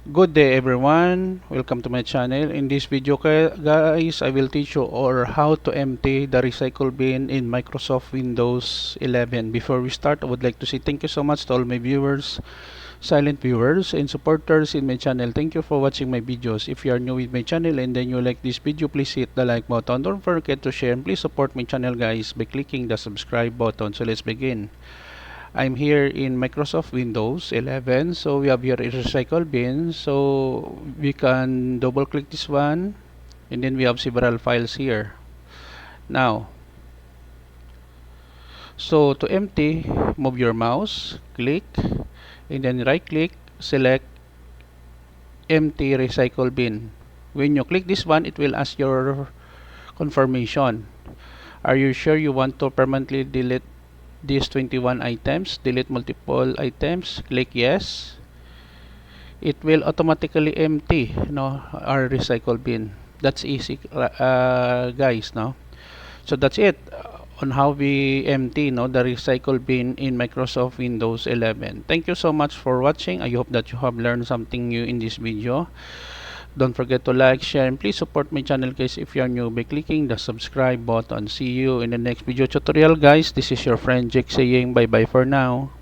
Good day everyone, welcome to my channel. In this video guys, I will teach you or how to empty the recycle bin in Microsoft Windows 11. Before we start, I would like to say thank you so much to all my viewers, silent viewers and supporters in my channel. Thank you for watching my videos. If you are new with my channel and then you like this video, please hit the like button. Don't forget to share and please support my channel guys by clicking the subscribe button. So let's begin. I'm here in Microsoft Windows 11, so we have here a recycle bin, so we can double click this one and then we have several files here. Now, so to empty, move your mouse, click and then right click, select empty recycle bin. When you click this one, it will ask your confirmation. Are you sure you want to permanently delete these 21 items? Delete multiple items, click yes. It will automatically empty our recycle bin. That's easy guys, no? So that's it on how we empty the recycle bin in Microsoft Windows 11. Thank you so much for watching. I hope that you have learned something new in this video. Don't forget to like, share, and please support my channel guys if you are new by clicking the subscribe button. See you in the next video tutorial guys. This is your friend Jake saying bye bye for now.